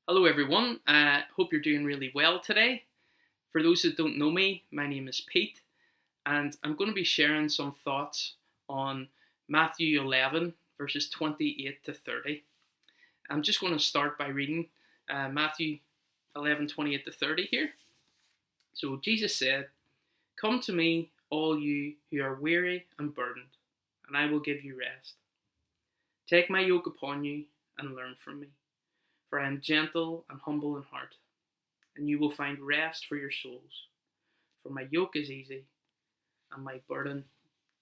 Hello, everyone. Hope you're doing really well today. For those that don't know me, my name is Pete, and I'm going to be sharing some thoughts on Matthew 11, verses 28 to 30. I'm just going to start by reading Matthew 11, 28 to 30 here. So, Jesus said, "Come to me, all you who are weary and burdened, and I will give you rest. Take my yoke upon you and learn from me, for I am gentle and humble in heart, and you will find rest for your souls. For my yoke is easy and my burden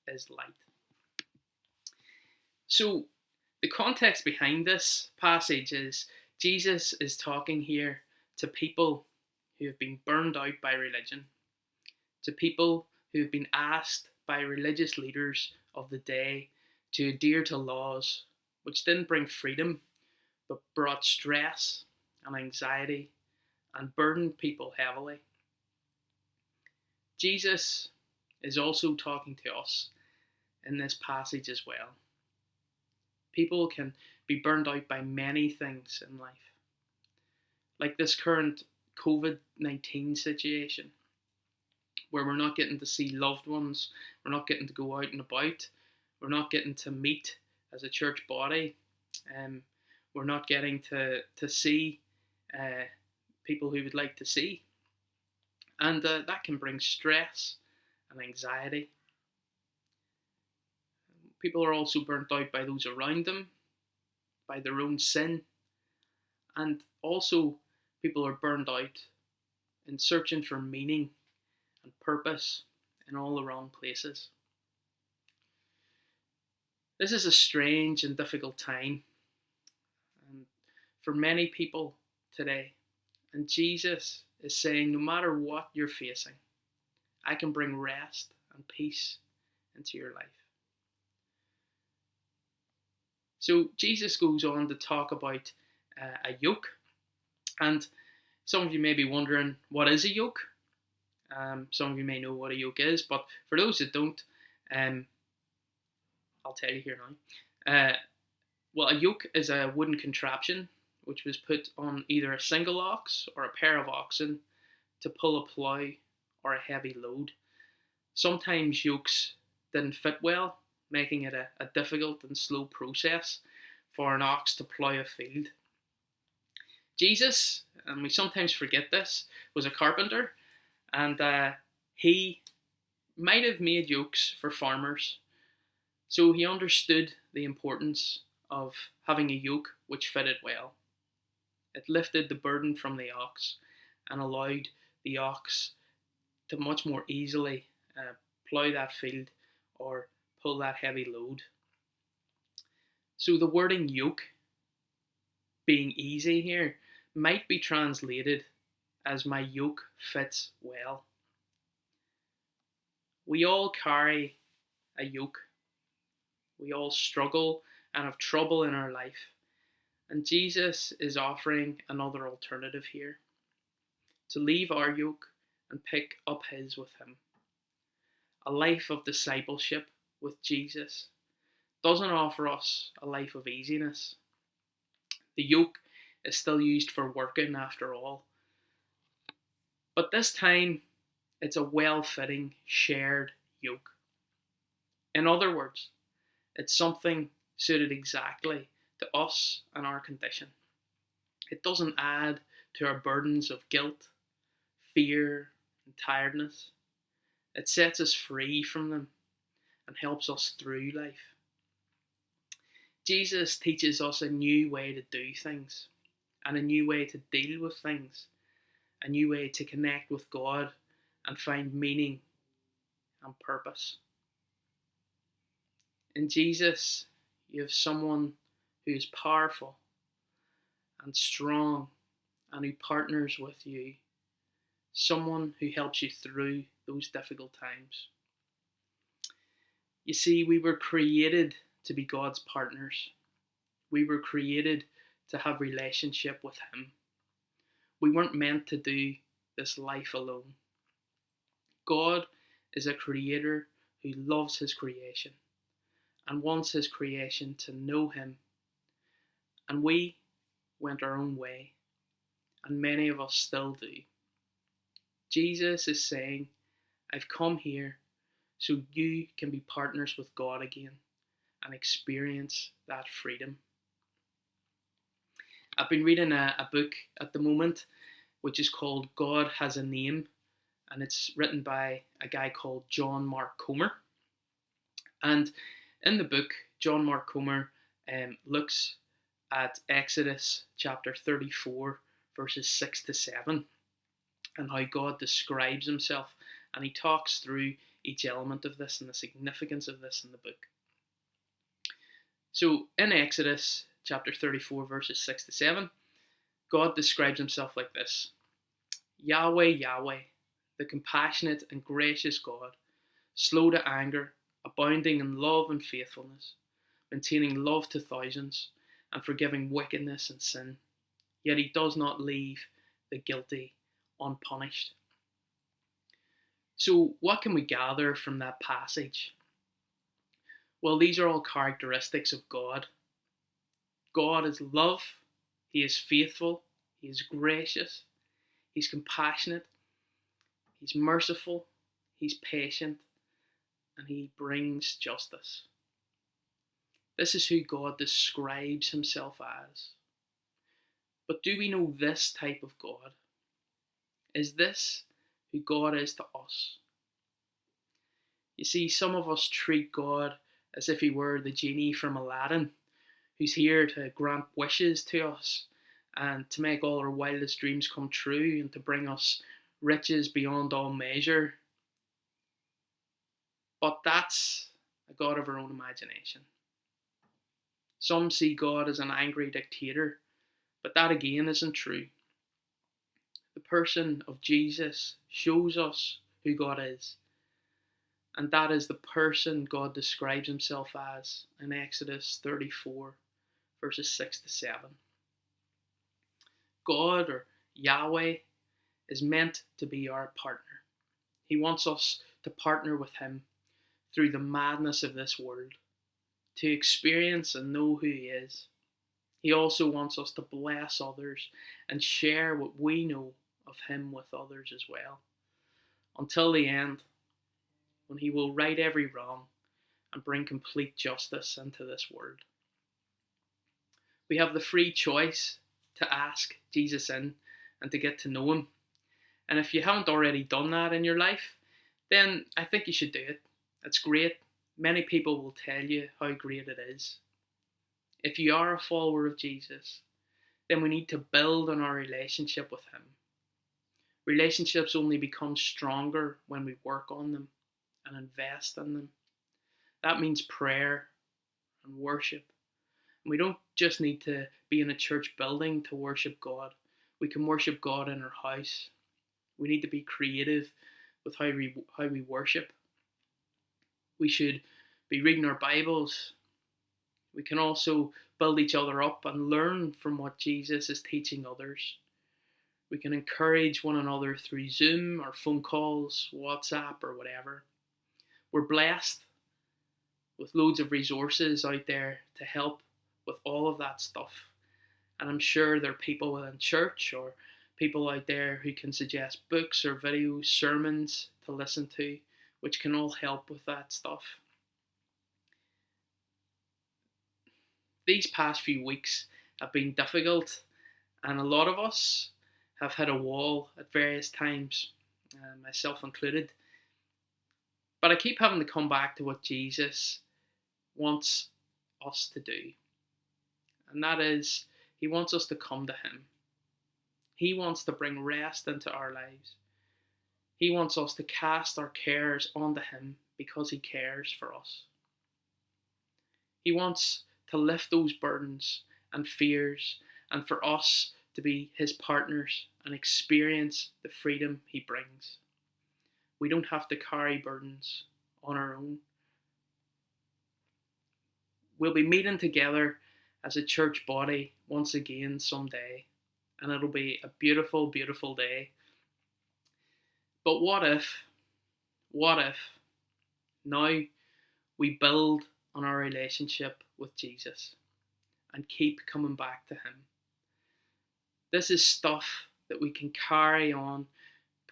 is light." So, the context behind this passage is Jesus is talking here to people who have been burned out by religion, to people who have been asked by religious leaders of the day to adhere to laws which didn't bring freedom but brought stress and anxiety and burdened people heavily. Jesus is also talking to us in this passage as well. People can be burned out by many things in life, like this current COVID-19 situation, where we're not getting to see loved ones, we're not getting to go out and about, we're not getting to meet as a church body, um, we're not getting to see uh, people who would like to see. And that can bring stress and anxiety. People are also burnt out by those around them, by their own sin, and also people are burned out in searching for meaning and purpose in all the wrong places. This is a strange and difficult time and for many people today. And Jesus is saying, no matter what you're facing, I can bring rest and peace into your life. So Jesus goes on to talk about a yoke, and some of you may be wondering, what is a yoke? Some of you may know what a yoke is, but for those that don't, um, I'll tell you here now. Well, a yoke is a wooden contraption which was put on either a single ox or a pair of oxen to pull a plough or a heavy load. Sometimes yokes didn't fit well, making it a difficult and slow process for an ox to plough a field. Jesus, and we sometimes forget this, was a carpenter, and he might have made yokes for farmers. So he understood the importance of having a yoke which fitted well. It lifted the burden from the ox and allowed the ox to much more easily plough that field or pull that heavy load. So the wording yoke, being easy here, might be translated as my yoke fits well. We all carry a yoke. We all struggle and have trouble in our life. And Jesus is offering another alternative here, to leave our yoke and pick up his with him. A life of discipleship with Jesus doesn't offer us a life of easiness. The yoke is still used for working after all. But this time, it's a well-fitting, shared yoke. In other words, it's something suited exactly to us and our condition. It doesn't add to our burdens of guilt, fear, and tiredness. It sets us free from them and helps us through life. Jesus teaches us a new way to do things and a new way to deal with things, a new way to connect with God and find meaning and purpose. In Jesus, you have someone who is powerful and strong and who partners with you, someone who helps you through those difficult times. You see, we were created to be God's partners. We were created to have relationship with him. We weren't meant to do this life alone. God is a creator who loves his creation and wants his creation to know him. And we went our own way. and many of us still do. Jesus is saying, I've come here so you can be partners with God again and experience that freedom. I've been reading a book at the moment which is called God Has a Name, and it's written by a guy called John Mark Comer. And in the book, John Mark Comer looks at Exodus chapter 34, verses 6 to 7, and how God describes himself, and he talks through each element of this and the significance of this in the book. So in Exodus chapter 34, verses 6 to 7, God describes himself like this: Yahweh, Yahweh, the compassionate and gracious God, slow to anger, abounding in love and faithfulness, maintaining love to thousands, and forgiving wickedness and sin. Yet he does not leave the guilty unpunished. So, what can we gather from that passage? Well, these are all characteristics of God. God is love, he is faithful, he is gracious, he's compassionate, he's merciful, he's patient, and he brings justice. This is who God describes himself as. But do we know this type of God? Is this who God is to us? You see, some of us treat God as if he were the genie from Aladdin, who's here to grant wishes to us and to make all our wildest dreams come true and to bring us riches beyond all measure. But that's a God of our own imagination. Some see God as an angry dictator, but that again isn't true. The person of Jesus shows us who God is, and that is the person God describes himself as in Exodus 34, verses 6 to 7. God, or Yahweh, is meant to be our partner. He wants us to partner with him through the madness of this world, to experience and know who he is. He also wants us to bless others and share what we know of him with others as well, until the end, when he will right every wrong and bring complete justice into this world. We have the free choice to ask Jesus in and to get to know him. And if you haven't already done that in your life, then I think you should do it. It's great. Many people will tell you how great it is. If you are a follower of Jesus, then we need to build on our relationship with him. Relationships only become stronger when we work on them and invest in them. That means prayer and worship. And we don't just need to be in a church building to worship God. We can worship God in our house. We need to be creative with how we worship. We should be reading our Bibles. We can also build each other up and learn from what Jesus is teaching others. We can encourage one another through Zoom or phone calls, WhatsApp or whatever. We're blessed with loads of resources out there to help with all of that stuff. And I'm sure there are people within church or people out there who can suggest books or videos, sermons to listen to, which can all help with that stuff. These past few weeks have been difficult, and a lot of us have hit a wall at various times, myself included. But I keep having to come back to what Jesus wants us to do. And that is, he wants us to come to him. He wants to bring rest into our lives. He wants us to cast our cares onto him because he cares for us. He wants to lift those burdens and fears and for us to be his partners and experience the freedom he brings. We don't have to carry burdens on our own. We'll be meeting together as a church body once again someday, and it'll be a beautiful, beautiful day. But what if now we build on our relationship with Jesus and keep coming back to him? This is stuff that we can carry on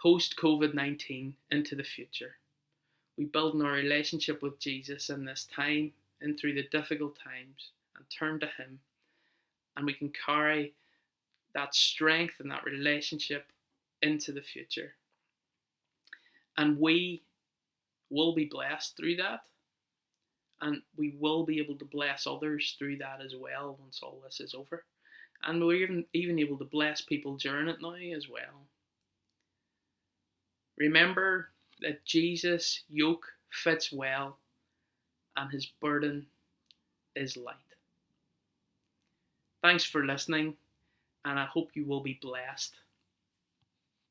post COVID-19 into the future. We build in our relationship with Jesus in this time and through the difficult times and turn to Him, and we can carry that strength and that relationship into the future. And we will be blessed through that, and we will be able to bless others through that as well once all this is over. And we're even able to bless people during it now as well. Remember that Jesus' yoke fits well and His burden is light. Thanks for listening, and I hope you will be blessed